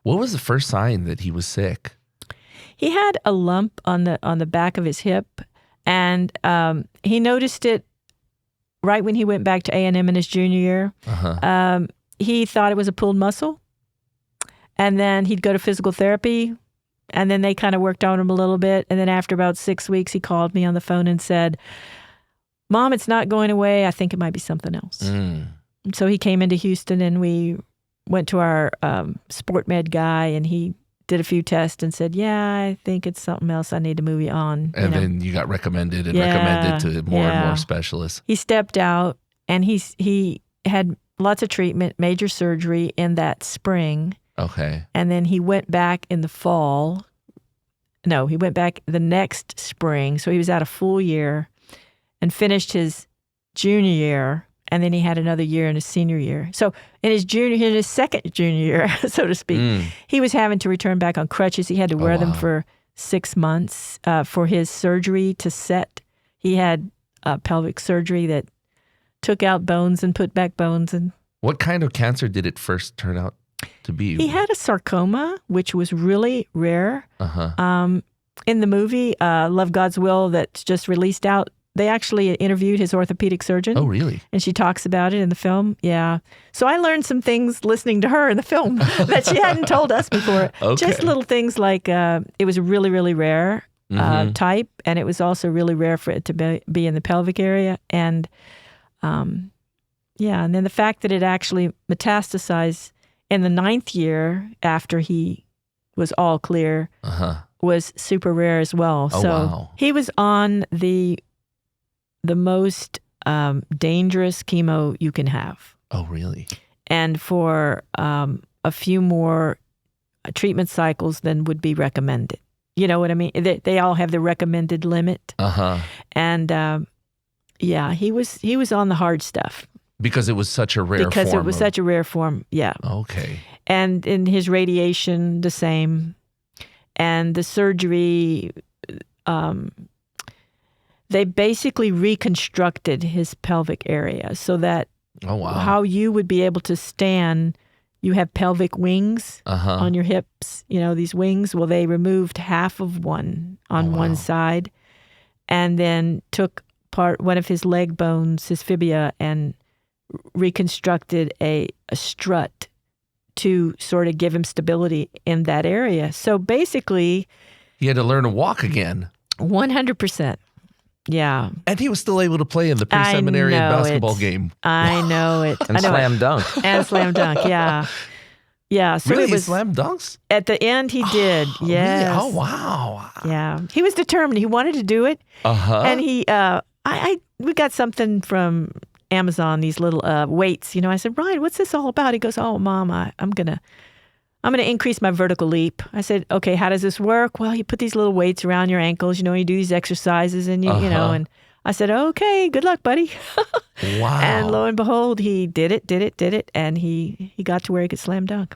What was the first sign that he was sick? He had a lump on the back of his hip, and he noticed it right when he went back to A&M in his junior year. Uh-huh. He thought it was a pulled muscle, and then he'd go to physical therapy, and then they kind of worked on him a little bit, and then after about 6 weeks, he called me on the phone and said, "Mom, it's not going away. I think it might be something else." So he came into Houston, and we went to our sport med guy, and he did a few tests and said, "Yeah, I think it's something else. I need to move you on." And then you got recommended to more and more specialists. He stepped out, and he had lots of treatment, major surgery in that spring. Okay. And then he went back in the fall. No, he went back the next spring. So he was out a full year and finished his junior year. And then he had another year in his senior year. So in his second junior year, so to speak, he was having to return back on crutches. He had to wear them for 6 months for his surgery to set. He had pelvic surgery that took out bones and put back bones. And what kind of cancer did it first turn out to be? He had a sarcoma, which was really rare. Uh-huh. In the movie Love God's Will that's just released out, they actually interviewed his orthopedic surgeon. Oh, really? And she talks about it in the film. Yeah. So I learned some things listening to her in the film that she hadn't told us before. Okay. Just little things like it was a really, really rare type, and it was also really rare for it to be in the pelvic area. And and then the fact that it actually metastasized in the 9th year after he was all clear was super rare as well. Oh, so wow. he was on the most dangerous chemo you can have. Oh, really? And for a few more treatment cycles than would be recommended. You know what I mean? They all have the recommended limit. And he was on the hard stuff. Because it was such a rare form. Because it was such a rare form, yeah. Okay. And in his radiation, the same. And the surgery, they basically reconstructed his pelvic area so that how you would be able to stand, you have pelvic wings on your hips, these wings. Well, they removed half of one on one side and then took one of his leg bones, his fibula, and reconstructed a strut to sort of give him stability in that area. So basically, he had to learn to walk again. 100%. Yeah. And he was still able to play in the pre-seminary basketball game. I know it. And slam dunk. And slam dunk, yeah. Yeah. So really? it was, he slam dunks? At the end, he did. Yes. Really? Oh, wow. Yeah. He was determined. He wanted to do it. And he, we got something from Amazon, these little weights. I said, "Ryan, what's this all about?" He goes, "Oh, Mom, I'm gonna increase my vertical leap." I said, "Okay, how does this work?" "Well, you put these little weights around your ankles. You do these exercises, and you know." And I said, "Okay, good luck, buddy." Wow. And lo and behold, he did it, and he got to where he could slam dunk.